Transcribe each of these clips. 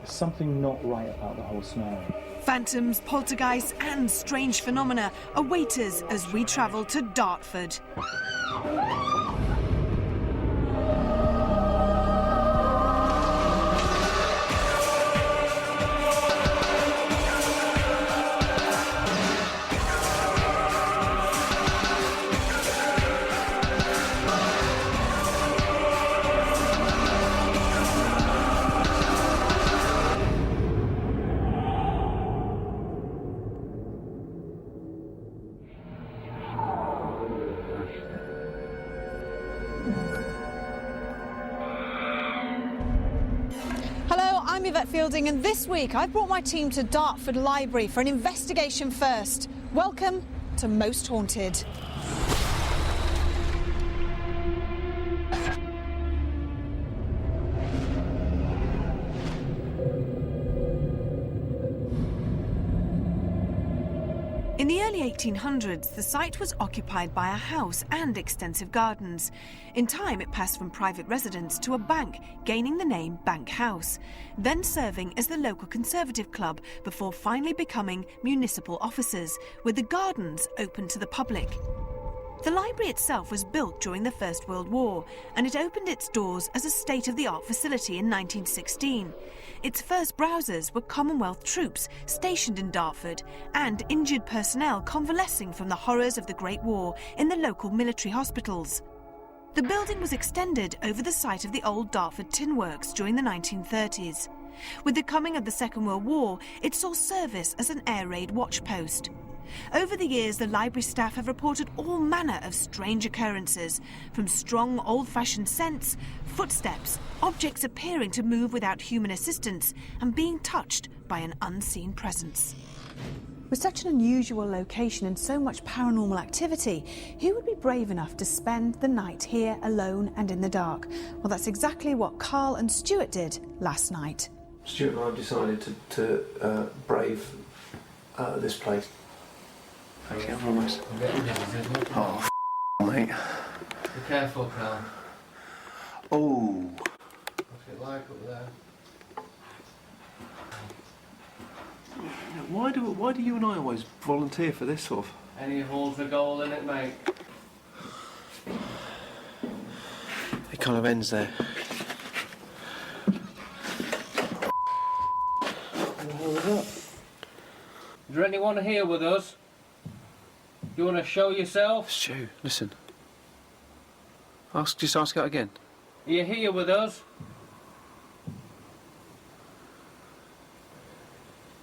Something not right about the whole scenario. Phantoms, poltergeists and strange phenomena await us as we travel to Dartford. I'm Yvette Fielding, and this week I've brought my team to Dartford Library for an investigation first. Welcome to Most Haunted. In the early 1800s, the site was occupied by a house and extensive gardens. In time, it passed from private residence to a bank, gaining the name Bank House, then serving as the local Conservative club before finally becoming municipal offices, with the gardens open to the public. The library itself was built during the First World War, and it opened its doors as a state-of-the-art facility in 1916. Its first browsers were Commonwealth troops stationed in Dartford and injured personnel convalescing from the horrors of the Great War in the local military hospitals. The building was extended over the site of the old Dartford Tin Works during the 1930s. With the coming of the Second World War, it saw service as an air raid watch post. Over the years, the library staff have reported all manner of strange occurrences, from strong old-fashioned scents, footsteps, objects appearing to move without human assistance, and being touched by an unseen presence. With such an unusual location and so much paranormal activity, who would be brave enough to spend the night here alone and in the dark? Well, that's exactly what Carl and Stuart did last night. Stuart and I have decided to brave this place. Okay, I promise. Oh, mate. Be careful, Carl. Oh. What's it like up there? Why do you and I always volunteer for this sort of? Any holes a goal in it, mate? It kind of ends there. Is there anyone here with us? You want to show yourself? Stu, listen. Just ask that again. Are you here with us?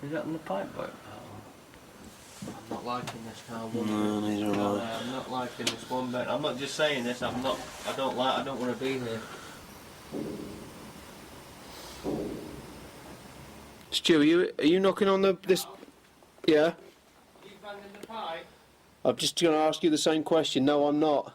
Is that on the pipe boat? Oh. I'm not liking this now. No, neither am I. I'm not liking this one bit. I'm not just saying this. I don't want to be here. Stu, are you knocking on this? Yeah. You banging the pipe? I'm just going to ask you the same question. No, I'm not.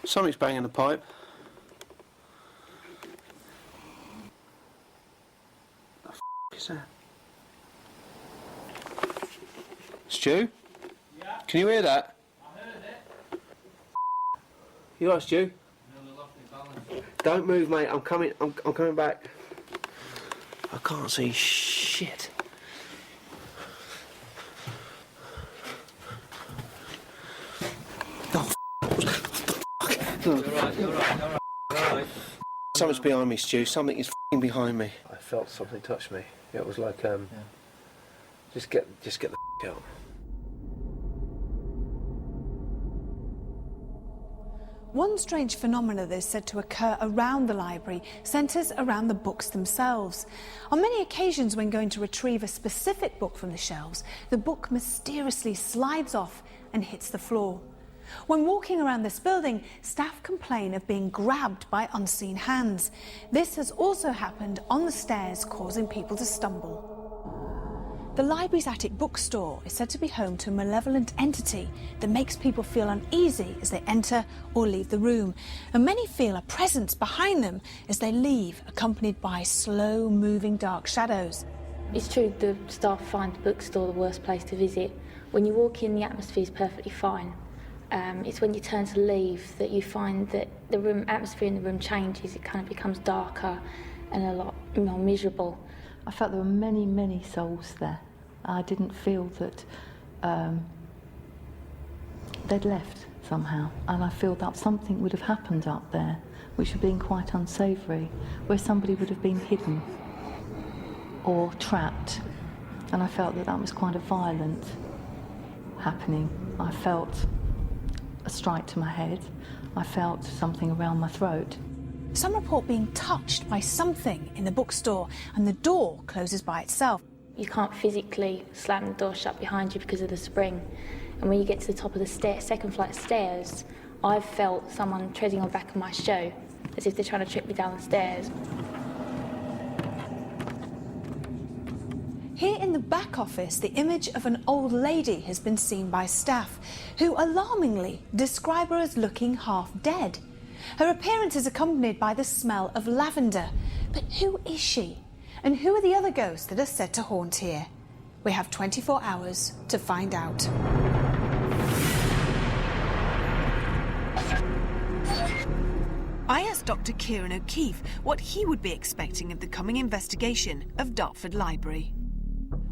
Something's banging the pipe. What the f*** is that? Stu? Yeah. Can you hear that? I heard it. You alright, Stu? Nearly lost my balance. Don't move, mate. I'm coming. I'm coming back. I can't see shit. Oh, You're right. something's behind me, Stu. Something is f***ing behind me. I felt something touch me. It was like, just get the f*** out. One strange phenomena that is said to occur around the library centres around the books themselves. On many occasions when going to retrieve a specific book from the shelves, the book mysteriously slides off and hits the floor. When walking around this building, staff complain of being grabbed by unseen hands. This has also happened on the stairs, causing people to stumble. The library's attic bookstore is said to be home to a malevolent entity that makes people feel uneasy as they enter or leave the room, and many feel a presence behind them as they leave, accompanied by slow-moving dark shadows. It's true, the staff find the bookstore the worst place to visit. When you walk in, the atmosphere is perfectly fine. It's when you turn to leave that you find that the atmosphere in the room changes. It kind of becomes darker and a lot more miserable. I felt there were many, many souls there. I didn't feel that they'd left somehow, and I feel that something would have happened up there which would have been quite unsavoury, where somebody would have been hidden or trapped, and I felt that that was quite a violent happening. I felt a strike to my head. I felt something around my throat. Some report being touched by something in the bookstore, and the door closes by itself. You can't physically slam the door shut behind you because of the spring. And when you get to the top of the second flight of stairs, I've felt someone treading on the back of my shoe, as if they're trying to trip me down the stairs. Here in the back office, the image of an old lady has been seen by staff, who alarmingly describe her as looking half dead. Her appearance is accompanied by the smell of lavender. But who is she? And who are the other ghosts that are said to haunt here? We have 24 hours to find out. I asked Dr. Kieran O'Keefe what he would be expecting of the coming investigation of Dartford Library.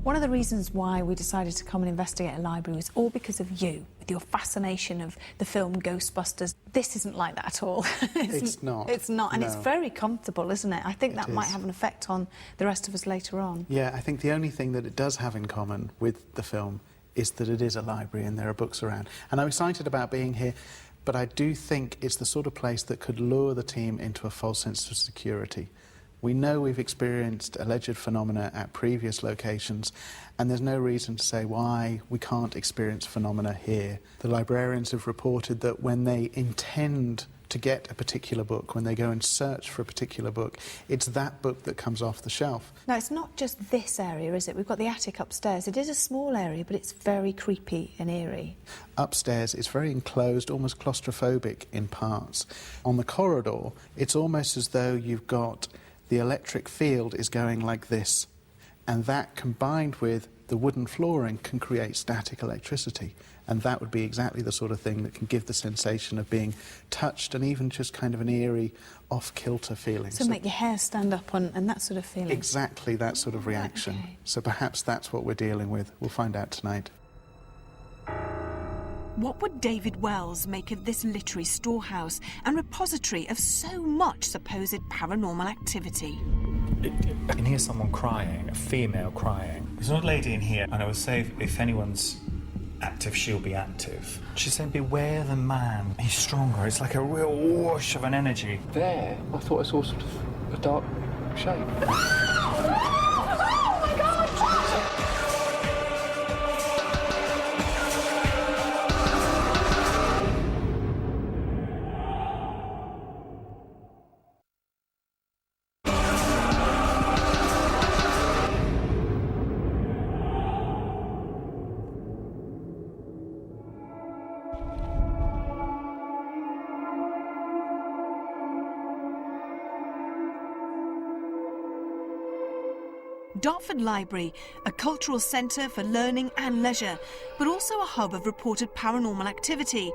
One of the reasons why we decided to come and investigate a library was all because of you, with your fascination of the film Ghostbusters. This isn't like that at all. It's not. It's not, and no. It's very comfortable, isn't it? I think that might have an effect on the rest of us later on. Yeah, I think the only thing that it does have in common with the film is that it is a library and there are books around. And I'm excited about being here, but I do think it's the sort of place that could lure the team into a false sense of security. We know we've experienced alleged phenomena at previous locations, and there's no reason to say why we can't experience phenomena here. The librarians have reported that when they intend to get a particular book, when they go and search for a particular book, it's that book that comes off the shelf. Now, it's not just this area, is it? We've got the attic upstairs. It is a small area, but it's very creepy and eerie. Upstairs, it's very enclosed, almost claustrophobic in parts. On the corridor, it's almost as though you've got the electric field is going like this, and that combined with the wooden flooring can create static electricity, and that would be exactly the sort of thing that can give the sensation of being touched and even just kind of an eerie off-kilter feeling. So make your hair stand up and that sort of feeling. Exactly that sort of reaction. Okay. So perhaps that's what we're dealing with. We'll find out tonight. What would David Wells make of this literary storehouse and repository of so much supposed paranormal activity? I can hear someone crying, a female crying. There's an old lady in here, and I would say if anyone's active, she'll be active. She's saying, beware the man. He's stronger. It's like a real whoosh of an energy. There, I thought I saw sort of a dark shape. Dartford Library, a cultural centre for learning and leisure, but also a hub of reported paranormal activity.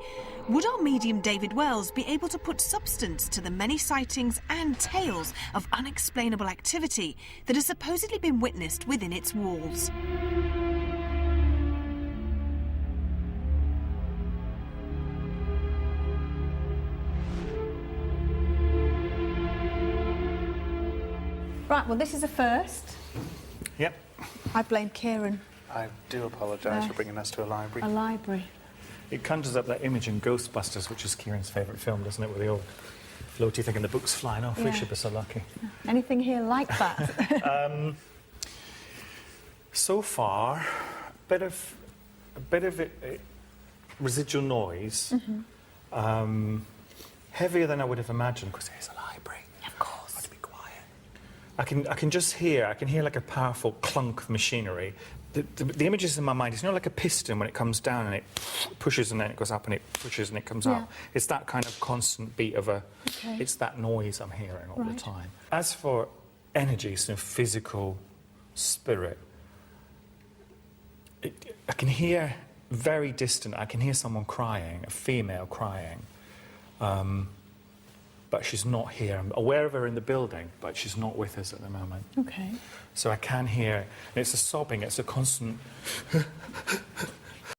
Would our medium David Wells be able to put substance to the many sightings and tales of unexplainable activity that has supposedly been witnessed within its walls? Right, well, this is a first. Yep. I blame Kieran. I do apologise for bringing us to a library. A library. It conjures up that image in Ghostbusters, which is Kieran's favourite film, doesn't it, with the old floaty thing and the books flying off. Yeah. We should be so lucky. Anything here like that? So far, a bit of residual noise, heavier than I would have imagined, because it is a library. Of course. Got to be quiet. I can just hear. I can hear like a powerful clunk of machinery. The images in my mind is, you know, like a piston when it comes down and it pushes and then it goes up and it pushes and it comes up. It's that kind of constant beat of a. Okay. It's that noise I'm hearing all the time. As for energy, so physical, spirit. I can hear very distant. I can hear someone crying, a female crying. but she's not here. I'm aware of her in the building, but she's not with us at the moment. Okay. So I can hear, and it's a sobbing, it's a constant